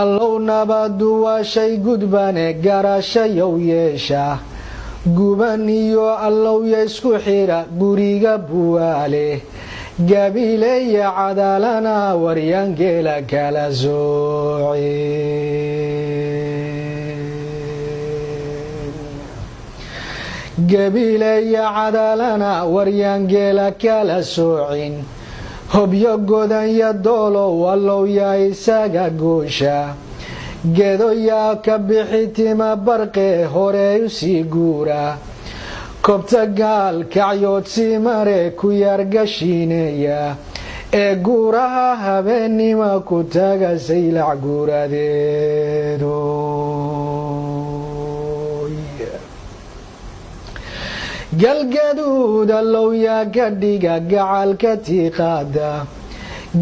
allow nabadu waa shay gudbane garashayow yeesha guban iyo allowya isku xira guriga buwaale gabileeya cadaalana waryangeela kala soocin gabileeya cadaalana waryangeela kala soocin hobyo godanya doolow allowya isaga goosha geedoyaa ka bixitima barqe hore usii guura kobta gaal kacyood sii mare ku yargashiineeya ee guuraha habeennima ku taga saylac guuradeedo galgaduud allowyaa ka dhiga gacalka tiiqaada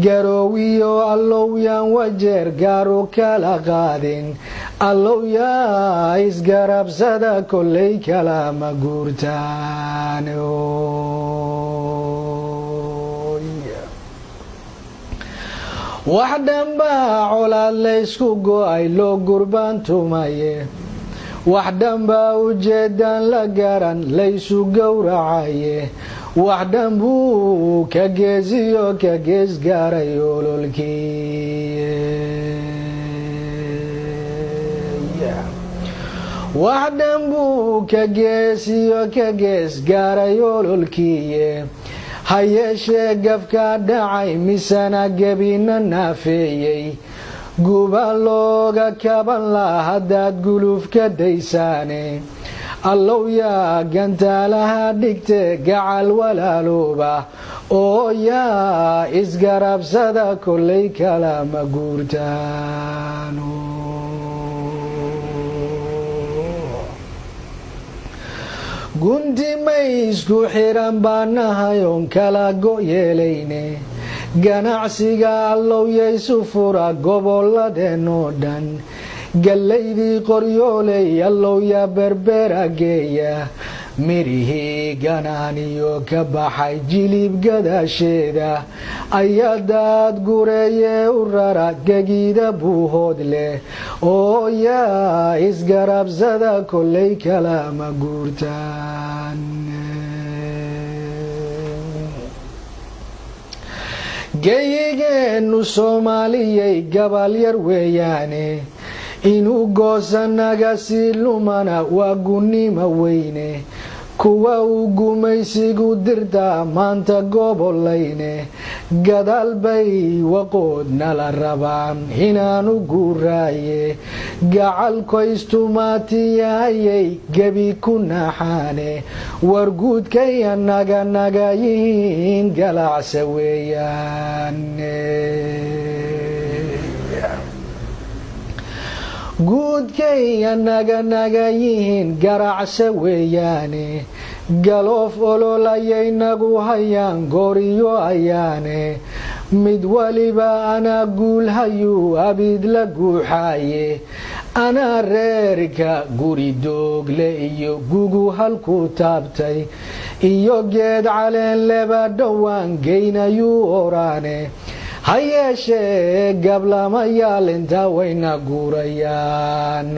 garoowiyo allowyaan wajeer gaaru kala qaadin allowyaa isgarabsada kollay kalama guurtaan wax dhanbaa colaad laysku go'ay loo gurbaan tumaye wax dhanbaa ujeedaan la garan laysu gowracaye wax dhan buu ka geesiyo ka gees gaaray ololkii wax dhan buu ka geesiyo ka gees gaaray ololkiiye ha yeeshee gafka dhacay misana gebina naafeeyey guba looga kaban la haddaad guluf ka daysaane allowyaa gantaalaha dhigte gacal walaalooba oo yaa isgarabsada kollay kalama guurtaan gunti maysku xiran baanahay oon kala go' yeelayne ganacsiga allowyaysu fura gobolladeenoo dhan gallaydii qoryooley allowya berbera geeya mirihii ganaaniyo ka baxay jilib gadaasheeda ayadaad gureeyee u rara gegiida buuhood leh oo yaa isgarabsada kollay kalama guurtaan geyigeenu soomaaliyay gabal yar weeyaane inuu goosanaga sii lumana waa gunnima weyne kuwa uu gumaysigu dirtaa maanta gobolayne gadaal bay waqood nala rabaan inaanu guuraaye gacalkoystumaatiyayay gebi ku naxaane warguudkay anaga naga yihiin galacsa weeyaane guudkay anaga naga yihiin garacse weeyaane galoof ololayay nagu hayaan gooriyo ayaane mid waliba anaa guulhayuu abid la guuxaaye anaa reerka guri doogle iyo gugu halku taabtay iyo geed caleen leba dhowaan geynayuu oraane ha yeeshee gablamayaal intaa wayna guurayaan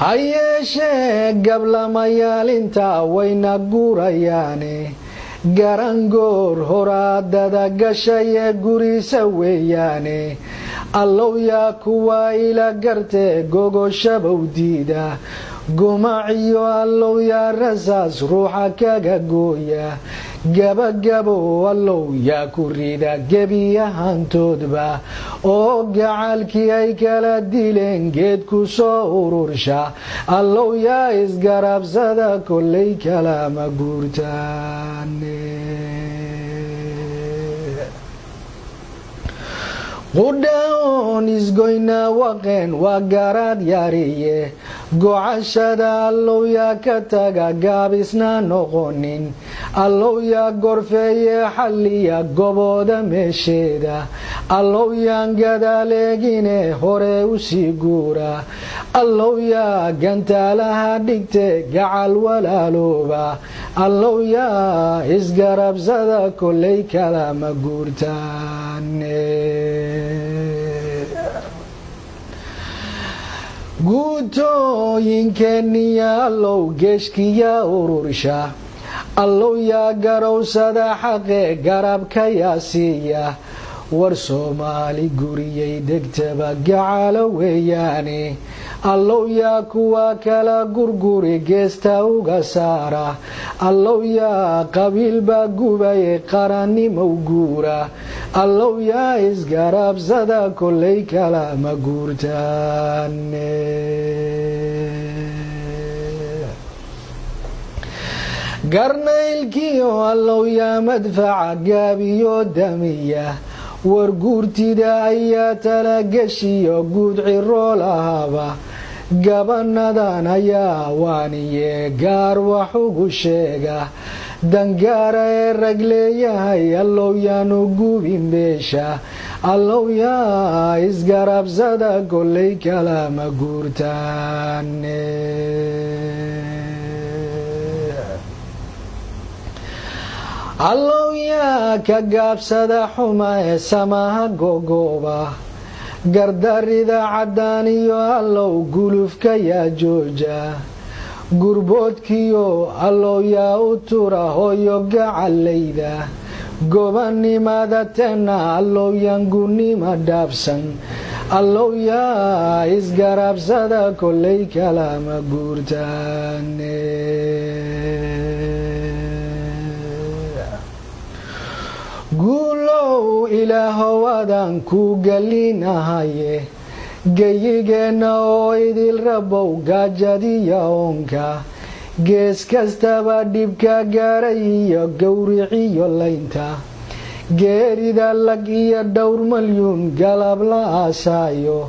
ha yeeshee gablamayaal intaa wayna guurayaane garangoor horaadada gashaye gurisa weeyaane allowyaa kuwa ila gartee gogoshabow diida gumaciyo allowyaa rasaas ruuxa kaga gooya gabagabow allowyaa ku rida gebiyahantoodba oo gacalkii ay kala dileen geed ku soo urursha allowyaa isgarabsada kollay kalama guurtaane qudhaon isgoynaa waqeen waa garaad yaariye gocashada allowyaa ka taga gaabisna noqonin allow yaa gorfeeye xalliya gobooda meesheeda allow yaan gadaaleegine hore u sii guura allow yaa gantaalaha dhigte gacal walaalooba allow yaa isgarabsada kollay kalama guurtaane guutooyinkeeniya allow geeshkiya urursha allow yaa garowsada xaqe garabka yaa siiya war soomaali guriyay degtaba gacalo weeyaane allow yaa kuwa kala gurguri geesta uga saara allow yaa qabiilba gubaye qarannimow guura allow yaa isgarabsada kollay kalama guurtaane garnaylkiyo allow yaa madfaca gaabiyo damiya war guurtida ayaa talagashiyo guud ciroo lahaaba gabanadan ayaa waaniye gaar wax ugu sheega dangaara ee rag leeyahay allow yaanu gubin beesha allow yaa isgarabsada kollay kalama guurtaane allow yaa ka gaabsada xuma ee samaha gogooba gardarida caddaan iyo allow gulufka yaa jooja gurboodkiyo allow yaa u tura hooyo gacalayda gobannimada tenna allow yaan gunnima dhaabsan allow yaa isgarabsada kollay kalama guurtaane guulow ilaahow adaan ku gelinahaye geyigeenna oo idil rabow gaajadiya oonka gees kastaba dhibka gaaray iyo gowriciyo laynta geerida lag iyo dhowr malyuun galab la aasaayo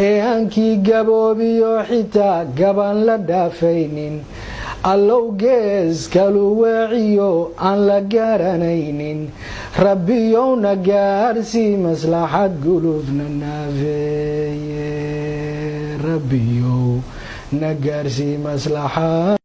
ee hankii gaboobiyo xitaa gaban la dhaafaynin allow gees kalu weeciyo aan la garanaynin rabbiyowna gaarsii maslaxad gulufna naafeeye rabbiyow na gaarsii maslaxad